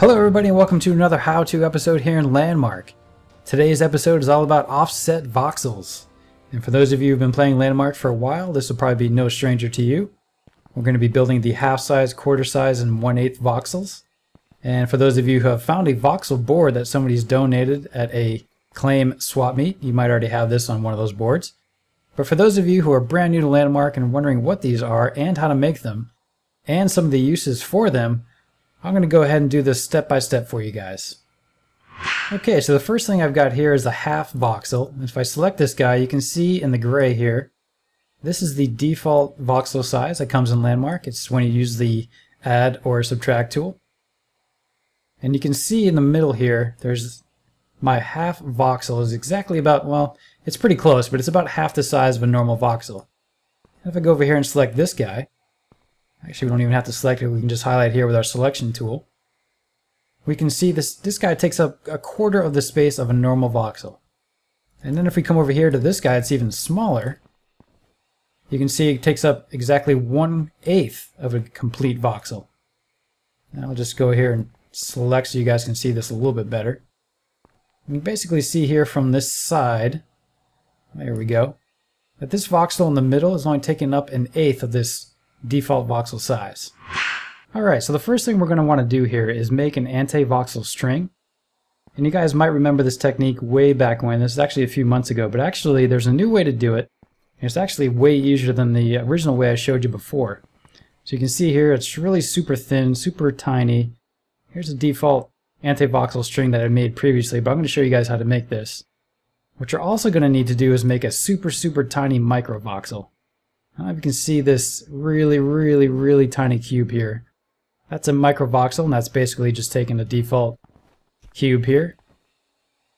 Hello everybody and welcome to another how-to episode here in Landmark. Today's episode is all about offset voxels. And for those of you who've been playing Landmark for a while, this will probably be no stranger to you. We're going to be building the half-size, quarter-size, and 1/8 voxels. And for those of you who have found a voxel board that somebody's donated at a claim swap meet, you might already have this on one of those boards. But for those of you who are brand new to Landmark and wondering what these are and how to make them, and some of the uses for them, I'm going to go ahead and do this step by step for you guys. Okay, so the first thing I've got here is a half voxel. If I select this guy, you can see in the gray here, this is the default voxel size that comes in Landmark. It's when you use the add or subtract tool. And you can see in the middle here, there's my half voxel is exactly about, well, it's pretty close, but it's about half the size of a normal voxel. And if I go over here and select this guy, actually, we don't even have to select it. We can just highlight here with our selection tool. We can see this guy takes up a quarter of the space of a normal voxel. And then if we come over here to this guy, it's even smaller. You can see it takes up exactly 1/8 of a complete voxel. Now I'll just go here and select so you guys can see this a little bit better. You can basically see here from this side, there we go, that this voxel in the middle is only taking up 1/8 of this default voxel size. Alright, so the first thing we're going to want to do here is make an anti-voxel string. And you guys might remember this technique way back when. This is actually a few months ago, but actually there's a new way to do it. And it's actually way easier than the original way I showed you before. So you can see here it's really super thin, super tiny. Here's a default anti-voxel string that I made previously, but I'm going to show you guys how to make this. What you're also going to need to do is make a super tiny micro voxel. Now you can see this really tiny cube here. That's a micro voxel, and that's basically just taking the default cube here,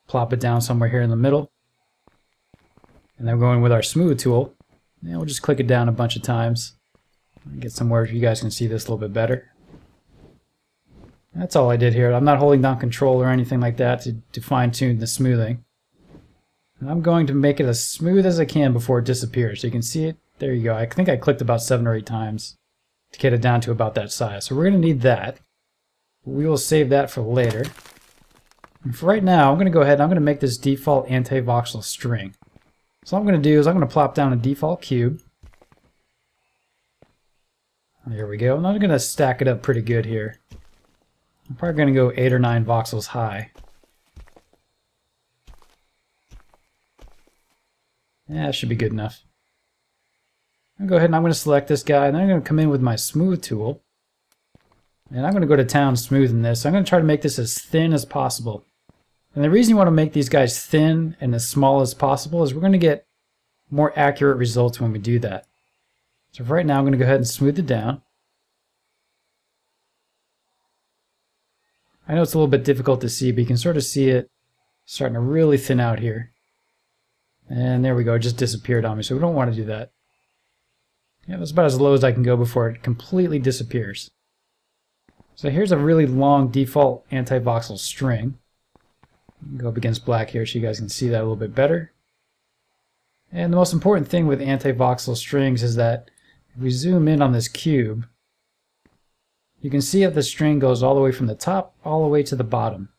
plop it down somewhere here in the middle, and then going with our smooth tool, and we'll just click it down a bunch of times. Get somewhere you guys can see this a little bit better. That's all I did here. I'm not holding down control or anything like that to fine-tune the smoothing. And I'm going to make it as smooth as I can before it disappears. So you can see it. There you go. I think I clicked about 7 or 8 times to get it down to about that size. So we're going to need that. We will save that for later. And for right now, I'm going to go ahead and I'm going to make this default anti-voxel string. So what I'm going to do is I'm going to plop down a default cube. There we go. And I'm going to stack it up pretty good here. I'm probably going to go 8 or 9 voxels high. Yeah, that should be good enough. I'll go ahead and I'm going to select this guy, and then I'm going to come in with my smooth tool. And I'm going to go to town smoothing this. I'm going to try to make this as thin as possible. And the reason you want to make these guys thin and as small as possible is we're going to get more accurate results when we do that. So for right now, I'm going to go ahead and smooth it down. I know it's a little bit difficult to see, but you can sort of see it starting to really thin out here. And there we go, it just disappeared on me, so we don't want to do that. Yeah, that's about as low as I can go before it completely disappears. So here's a really long default anti-voxel string. Go up against black here so you guys can see that a little bit better. And the most important thing with anti-voxel strings is that if we zoom in on this cube, you can see that the string goes all the way from the top all the way to the bottom.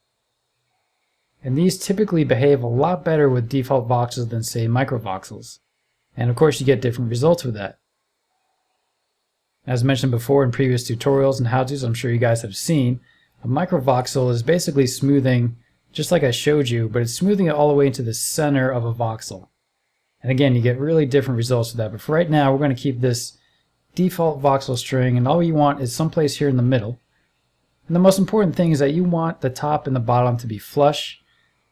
And these typically behave a lot better with default voxels than, say, microvoxels. And of course you get different results with that. As mentioned before in previous tutorials and how-tos I'm sure you guys have seen, a microvoxel is basically smoothing, just like I showed you, but it's smoothing it all the way into the center of a voxel. And again, you get really different results with that. But for right now, we're going to keep this default voxel string, and all you want is someplace here in the middle. And the most important thing is that you want the top and the bottom to be flush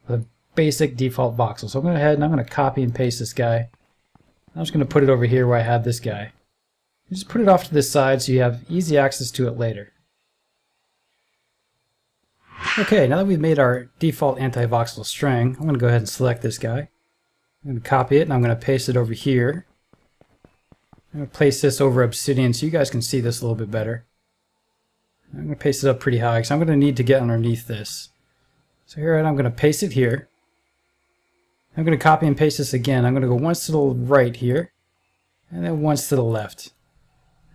with a basic default voxel. So I'm going to go ahead and I'm going to copy and paste this guy. I'm just going to put it over here where I have this guy. Just put it off to the side so you have easy access to it later. Okay, now that we've made our default anti-voxel string, I'm going to go ahead and select this guy. I'm going to copy it and I'm going to paste it over here. I'm going to place this over Obsidian so you guys can see this a little bit better. I'm going to paste it up pretty high because I'm going to need to get underneath this. So here I'm going to paste it here. I'm going to copy and paste this again. I'm going to go once to the right here and then once to the left.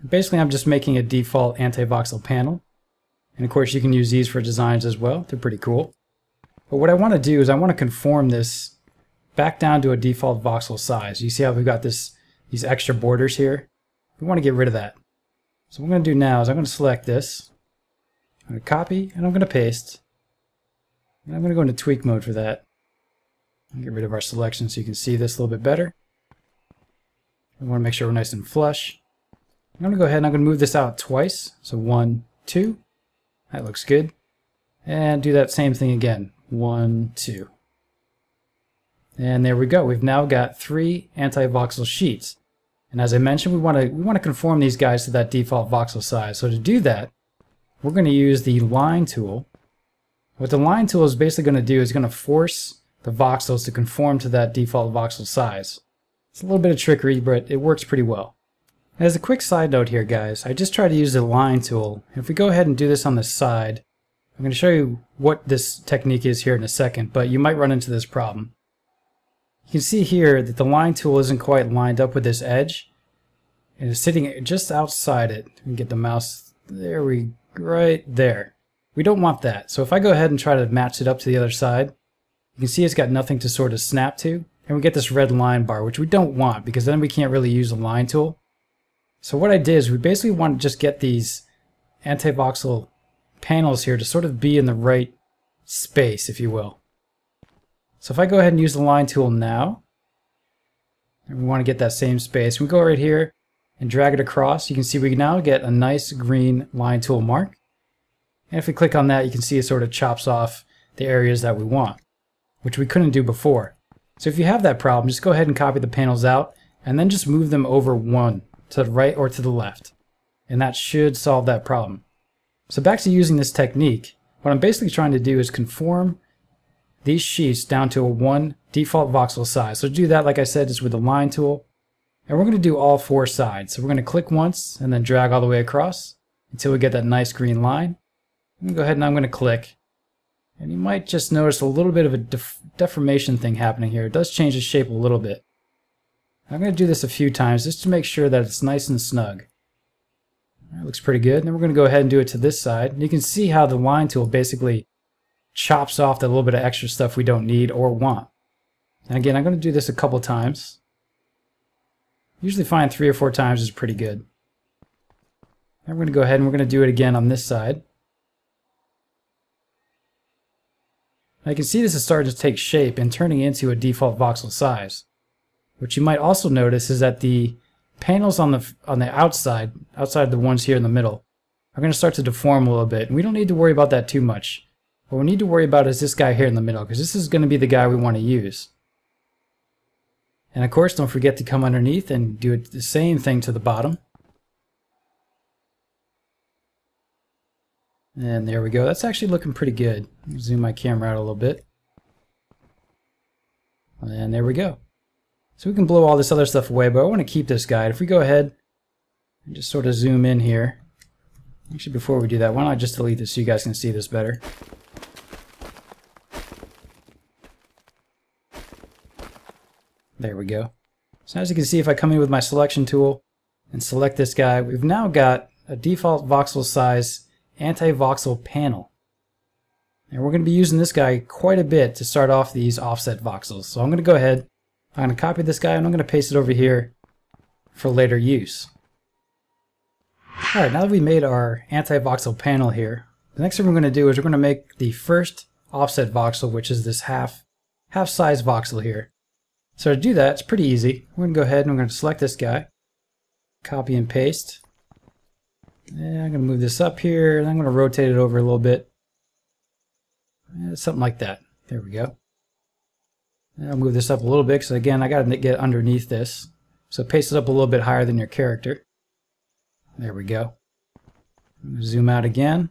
Basically, I'm just making a default anti-voxel panel. And of course you can use these for designs as well. They're pretty cool. But what I want to do is I want to conform this back down to a default voxel size. You see how we've got these extra borders here? We want to get rid of that. So what I'm going to do now is I'm going to select this. I'm going to copy and I'm going to paste. And I'm going to go into tweak mode for that. Get rid of our selection so you can see this a little bit better. We want to make sure we're nice and flush. I'm going to go ahead and I'm going to move this out twice. So 1, 2. That looks good. And do that same thing again. 1, 2. And there we go. We've now got 3 anti-voxel sheets. And as I mentioned, we want to conform these guys to that default voxel size. So to do that, we're going to use the line tool. What the line tool is basically going to do is going to force the voxels to conform to that default voxel size. It's a little bit of trickery, but it works pretty well. And as a quick side note here, guys, I just tried to use the line tool. If we go ahead and do this on the side, I'm going to show you what this technique is here in a second, but you might run into this problem. You can see here that the line tool isn't quite lined up with this edge, and it's sitting just outside it. We can get the mouse, right there. We don't want that. So if I go ahead and try to match it up to the other side, you can see it's got nothing to sort of snap to, and we get this red line bar, which we don't want because then we can't really use the line tool. So what I did is we basically want to just get these anti-voxel panels here to sort of be in the right space, if you will. So if I go ahead and use the line tool now, and we want to get that same space, we go right here and drag it across. You can see we now get a nice green line tool mark. And if we click on that, you can see it sort of chops off the areas that we want, which we couldn't do before. So if you have that problem, just go ahead and copy the panels out and then just move them over one to the right or to the left. And that should solve that problem. So back to using this technique, what I'm basically trying to do is conform these sheets down to a 1 default voxel size. So to do that, like I said, is with the line tool. And we're going to do all 4 sides. So we're going to click once and then drag all the way across until we get that nice green line. I'm going to go ahead and I'm going to click. And you might just notice a little bit of a deformation thing happening here. It does change the shape a little bit. I'm going to do this a few times just to make sure that it's nice and snug. That looks pretty good. Then we're going to go ahead and do it to this side. And you can see how the line tool basically chops off that little bit of extra stuff we don't need or want. And again, I'm going to do this a couple times. Usually find 3 or 4 times is pretty good. Then we're going to go ahead and we're going to do it again on this side. Now you can see this is starting to take shape and turning into a default voxel size. What you might also notice is that the panels on the outside the ones here in the middle, are going to start to deform a little bit. And we don't need to worry about that too much. What we need to worry about is this guy here in the middle, because this is going to be the guy we want to use. And of course, don't forget to come underneath and do the same thing to the bottom. And there we go. That's actually looking pretty good. Zoom my camera out a little bit. And there we go. So we can blow all this other stuff away, but I want to keep this guy. If we go ahead and just sort of zoom in here. Actually, before we do that, why don't I just delete this so you guys can see this better. There we go. So as you can see, if I come in with my selection tool and select this guy, we've now got a default voxel size anti-voxel panel. And we're going to be using this guy quite a bit to start off these offset voxels. So I'm going to go ahead, I'm going to copy this guy and I'm going to paste it over here for later use. Alright, now that we made our anti-voxel panel here, the next thing we're going to do is we're going to make the first offset voxel, which is this half size voxel here. So to do that, it's pretty easy. We're going to go ahead and we're going to select this guy, copy and paste. And I'm going to move this up here, and I'm going to rotate it over a little bit. Something like that. There we go. And I'll move this up a little bit, because again, I got to get underneath this. So paste it up a little bit higher than your character. There we go. I'm going to zoom out again.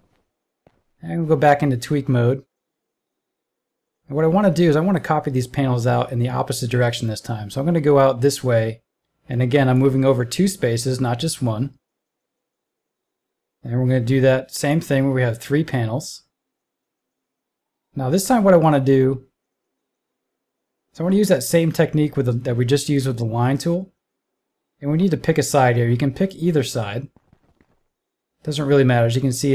And I'm going to go back into tweak mode. And what I want to do is I want to copy these panels out in the opposite direction this time. So I'm going to go out this way. And again, I'm moving over 2 spaces, not just 1. And we're going to do that same thing where we have 3 panels. Now this time what I want to do is I want to use that same technique that we just used with the line tool. And we need to pick a side here. You can pick either side. Doesn't really matter. As you can see,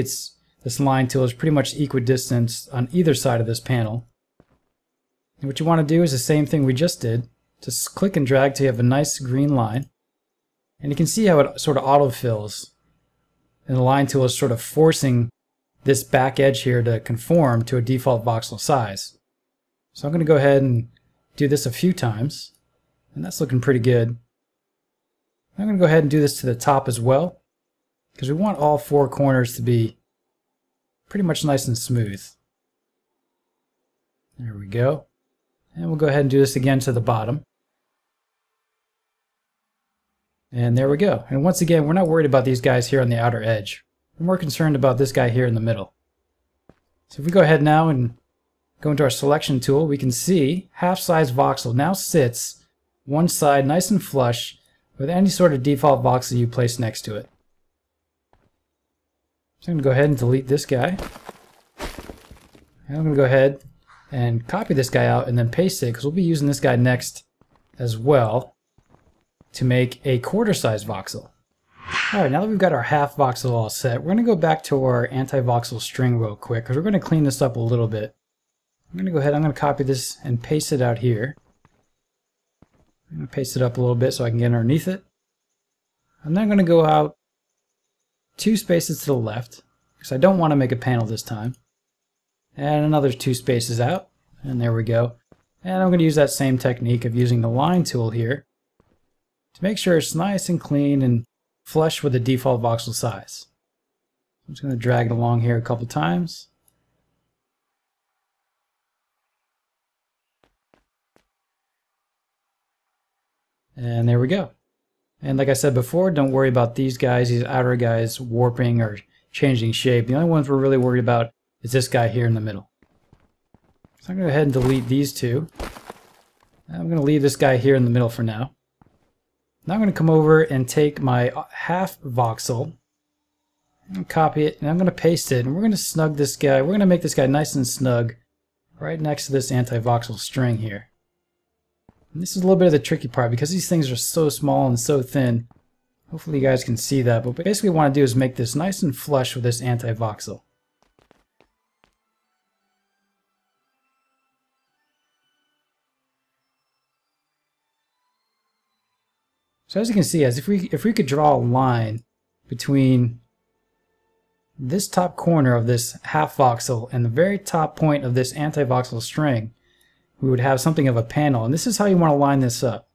this line tool is pretty much equidistant on either side of this panel. And what you want to do is the same thing we just did. Just click and drag till you have a nice green line. And you can see how it sort of autofills. And the line tool is sort of forcing this back edge here to conform to a default voxel size. So I'm going to go ahead and do this a few times. And that's looking pretty good. I'm going to go ahead and do this to the top as well, because we want all four corners to be pretty much nice and smooth. There we go. And we'll go ahead and do this again to the bottom. And there we go. And once again, we're not worried about these guys here on the outer edge. We're more concerned about this guy here in the middle. So if we go ahead now and go into our selection tool, we can see half-size voxel now sits one side nice and flush with any sort of default voxel you place next to it. So I'm going to go ahead and delete this guy. And I'm going to go ahead and copy this guy out and then paste it, because we'll be using this guy next as well to make a quarter-size voxel. Alright, now that we've got our half voxel all set, we're going to go back to our anti-voxel string real quick, because we're going to clean this up a little bit. I'm going to go ahead, I'm going to copy this and paste it out here. I'm going to paste it up a little bit so I can get underneath it. I'm then going to go out 2 spaces to the left, because I don't want to make a panel this time. And another 2 spaces out, and there we go. And I'm going to use that same technique of using the line tool here to make sure it's nice and clean and flush with the default voxel size. I'm just going to drag it along here a couple times. And there we go. And like I said before, don't worry about these guys, these outer guys warping or changing shape. The only ones we're really worried about is this guy here in the middle. So I'm going to go ahead and delete these two. And I'm going to leave this guy here in the middle for now. Now I'm going to come over and take my half voxel and copy it, and I'm going to paste it, and we're going to snug this guy. We're going to make this guy nice and snug right next to this anti-voxel string here. And this is a little bit of the tricky part because these things are so small and so thin. Hopefully you guys can see that, but basically what we want to do is make this nice and flush with this anti-voxel. So as you can see, if we could draw a line between this top corner of this half voxel and the very top point of this anti-voxel string, we would have something of a panel. And this is how you want to line this up.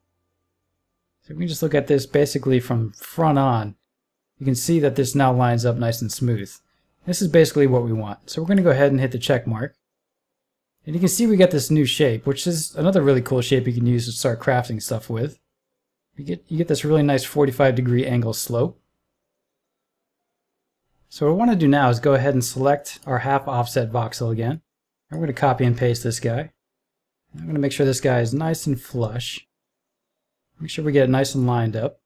So if we just look at this basically from front on, you can see that this now lines up nice and smooth. This is basically what we want. So we're going to go ahead and hit the check mark. And you can see we get this new shape, which is another really cool shape you can use to start crafting stuff with. You get this really nice 45-degree angle slope. So what we want to do now is go ahead and select our half offset voxel again. And we're going to copy and paste this guy. I'm going to make sure this guy is nice and flush. Make sure we get it nice and lined up.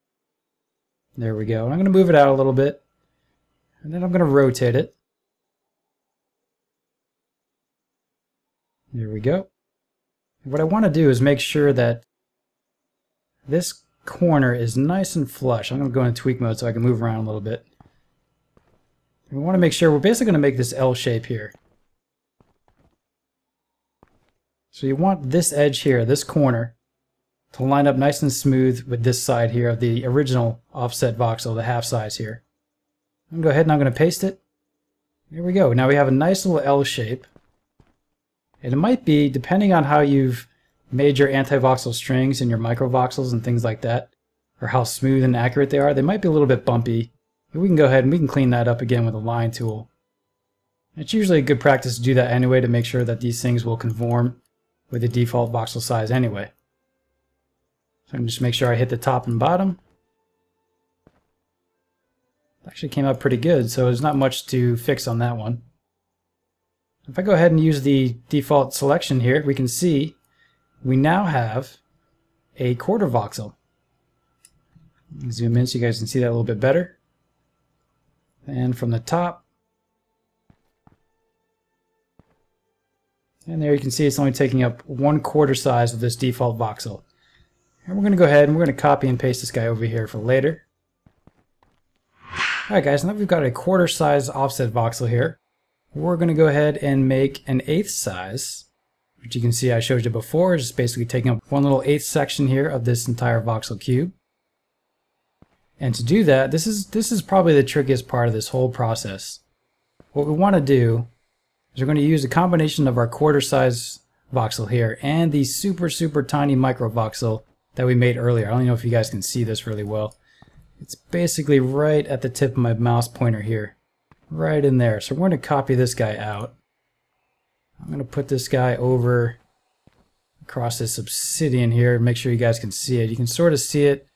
There we go. And I'm going to move it out a little bit. And then I'm going to rotate it. There we go. What I want to do is make sure that this corner is nice and flush. I'm going to go into tweak mode so I can move around a little bit. And we want to make sure we're basically going to make this L shape here. So you want this edge here, this corner, to line up nice and smooth with this side here of the original offset voxel, the half size here. I'm going to go ahead and I'm going to paste it. There we go. Now we have a nice little L shape. And it might be, depending on how you've made your anti-voxel strings and your micro-voxels and things like that, or how smooth and accurate they are, they might be a little bit bumpy. But we can go ahead and we can clean that up again with a line tool. It's usually a good practice to do that anyway to make sure that these things will conform with the default voxel size anyway. So I can just make sure I hit the top and bottom. It actually came out pretty good, so there's not much to fix on that one. If I go ahead and use the default selection here, we can see we now have a quarter voxel. Zoom in so you guys can see that a little bit better. And from the top, and there you can see it's only taking up 1/4 size of this default voxel. And we're going to go ahead and we're going to copy and paste this guy over here for later. Alright guys, now we've got a 1/4 size offset voxel here. we're going to go ahead and make an eighth size, which you can see I showed you before, just basically taking up one little eighth section here of this entire voxel cube. And to do that, this is probably the trickiest part of this whole process. What we want to do is we're going to use a combination of our quarter size voxel here and the super tiny micro voxel that we made earlier. I don't know if you guys can see this really well. It's basically right at the tip of my mouse pointer here, right in there. So we're going to copy this guy out. I'm going to put this guy over across this obsidian here and make sure you guys can see it. You can sort of see it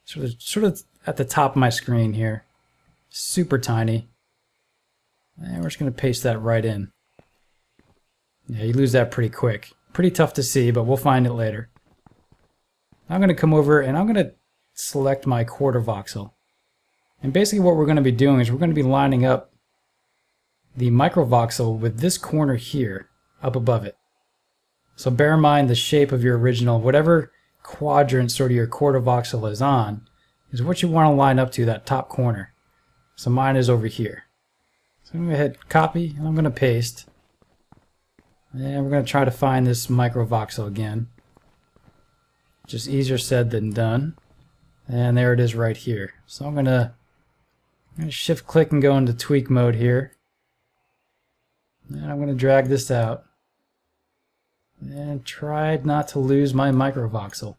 sort of at the top of my screen here. Super tiny. And we're just going to paste that right in. Yeah, you lose that pretty quick. Pretty tough to see, but we'll find it later. I'm going to come over and I'm going to select my quarter voxel. And basically what we're going to be doing is we're going to be lining up the micro voxel with this corner here up above it. So bear in mind the shape of your original, whatever quadrant sort of your quarter voxel is on, is what you want to line up to, that top corner. So mine is over here. So I'm going to hit copy and I'm going to paste. And we're going to try to find this micro voxel again. Just easier said than done. And there it is right here. So I'm going to shift click and go into tweak mode here. And I'm going to drag this out. And try not to lose my micro voxel.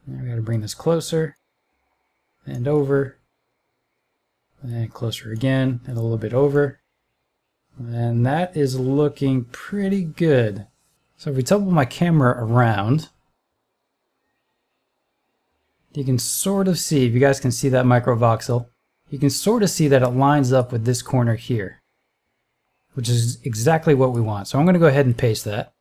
And we got to bring this closer. And over. And closer again. And a little bit over. And that is looking pretty good. So if we tilt my camera around, you can sort of see, if you guys can see that micro voxel, you can sort of see that it lines up with this corner here, which is exactly what we want. So I'm going to go ahead and paste that.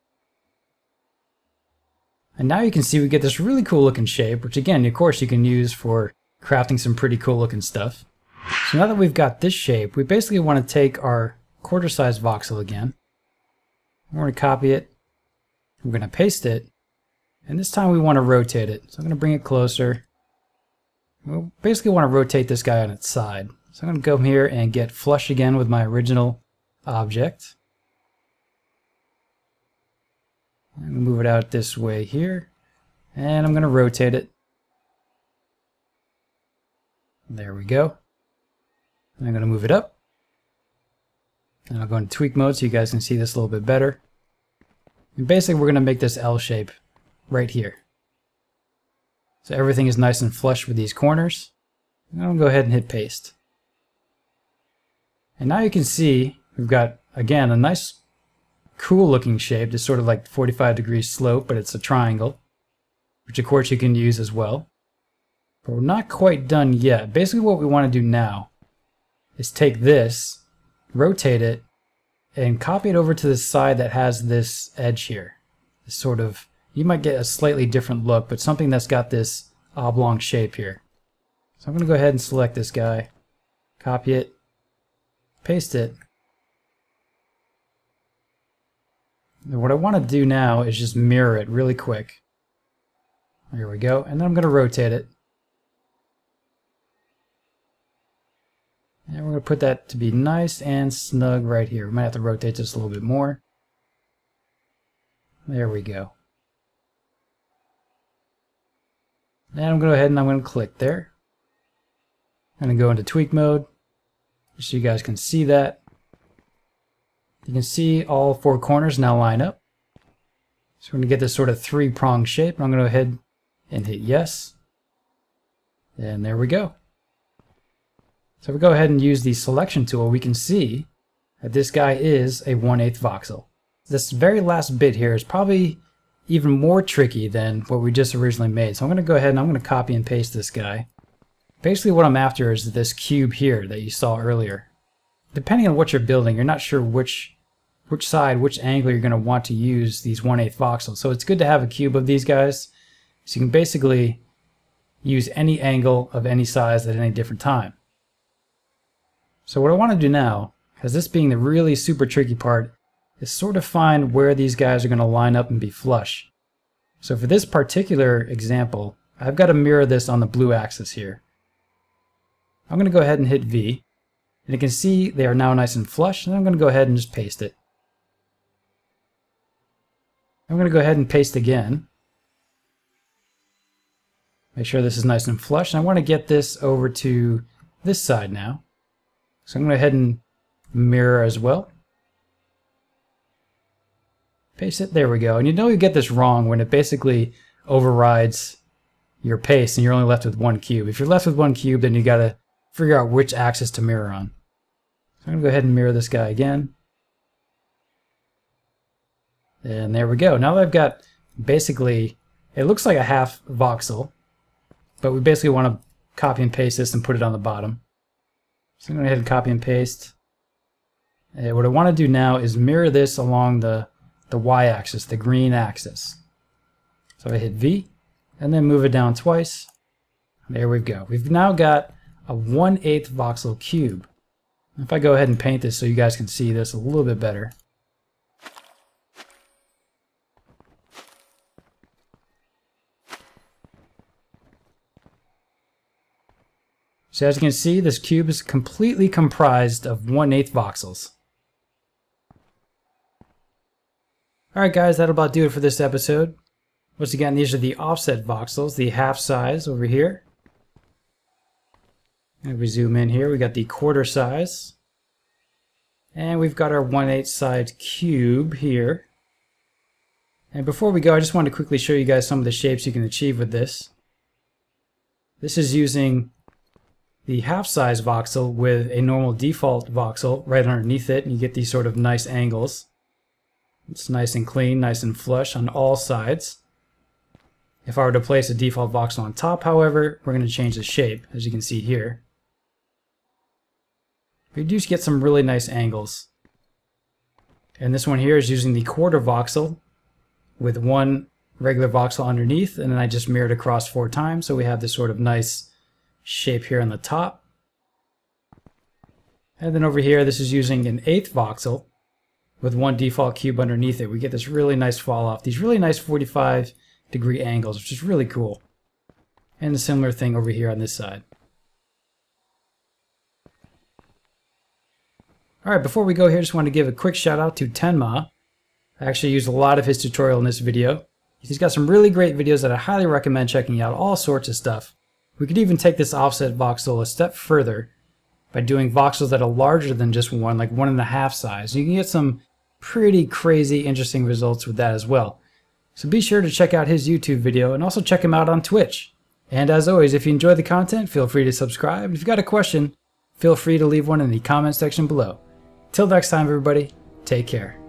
And now you can see we get this really cool looking shape, which again, of course, you can use for crafting some pretty cool looking stuff. So now that we've got this shape, we basically want to take our quarter size voxel again. We're going to copy it. We're going to paste it. And this time we want to rotate it. So I'm going to bring it closer. We basically want to rotate this guy on its side. So I'm going to come here and get flush again with my original object. I'm going to move it out this way here. And I'm going to rotate it. There we go. And I'm going to move it up. And I'll go into tweak mode so you guys can see this a little bit better. And basically we're going to make this L shape right here. So everything is nice and flush with these corners. And I'm going to go ahead and hit paste. And now you can see we've got, again, a nice cool looking shape. It's sort of like 45-degree slope, but it's a triangle, which of course you can use as well. But we're not quite done yet. Basically what we want to do now is take this, rotate it, and copy it over to the side that has this edge here. This sort of, you might get a slightly different look, but something that's got this oblong shape here. So I'm going to go ahead and select this guy, copy it, paste it. And what I want to do now is just mirror it really quick. Here we go, and then I'm going to rotate it. And we're going to put that to be nice and snug right here. We might have to rotate this a little bit more. There we go. And I'm going to go ahead and I'm going to click there. I'm going to go into tweak mode just so you guys can see that. You can see all four corners now line up. So we're going to get this sort of three-pronged shape. I'm going to go ahead and hit yes. And there we go. So if we go ahead and use the selection tool, we can see that this guy is a 1/8 voxel. This very last bit here is probably even more tricky than what we just originally made. So I'm going to go ahead and I'm going to copy and paste this guy. Basically what I'm after is this cube here that you saw earlier. Depending on what you're building, you're not sure which side, which angle you're going to want to use these 1/8 voxels. So it's good to have a cube of these guys. So you can basically use any angle of any size at any different time. So what I want to do now, because this being the really super tricky part, is sort of find where these guys are going to line up and be flush. So for this particular example, I've got to mirror this on the blue axis here. I'm going to go ahead and hit V. And you can see they are now nice and flush, and I'm going to go ahead and just paste it. I'm going to go ahead and paste again. Make sure this is nice and flush, and I want to get this over to this side now. So I'm going to go ahead and mirror as well. Paste it, there we go. And you know you get this wrong when it basically overrides your paste and you're only left with one cube. If you're left with one cube, then you got to figure out which axis to mirror on. So I'm going to go ahead and mirror this guy again. And there we go. Now that I've got basically, it looks like a half voxel, but we basically want to copy and paste this and put it on the bottom. So I'm going to go ahead and copy and paste. And what I want to do now is mirror this along the y-axis, the green axis. So I hit V and then move it down twice. There we go. We've now got a 1/8 voxel cube. If I go ahead and paint this so you guys can see this a little bit better. So as you can see, this cube is completely comprised of 1/8 voxels. Alright guys, that'll about do it for this episode. Once again, these are the offset voxels, the half size over here. And if we zoom in here, we got the quarter size. And we've got our 1/8 side cube here. And before we go, I just wanted to quickly show you guys some of the shapes you can achieve with this. This is using the half size voxel with a normal default voxel right underneath it, and you get these sort of nice angles. It's nice and clean, nice and flush on all sides. If I were to place a default voxel on top, however, we're going to change the shape, as you can see here. We do get some really nice angles. And this one here is using the quarter voxel with one regular voxel underneath, and then I just mirrored across 4 times, so we have this sort of nice shape here on the top. And then over here, this is using an 1/8 voxel with one default cube underneath it. We get this really nice fall off, these really nice 45-degree angles, which is really cool. And a similar thing over here on this side. Alright, before we go here, I just want to give a quick shout out to Tenma. I actually used a lot of his tutorial in this video. He's got some really great videos that I highly recommend checking out, all sorts of stuff. We could even take this offset voxel a step further by doing voxels that are larger than just one, like 1.5 size. You can get some pretty crazy interesting results with that as well. So be sure to check out his YouTube video and also check him out on Twitch. And as always, if you enjoy the content, feel free to subscribe. If you've got a question, feel free to leave one in the comment section below. Till next time, everybody, take care.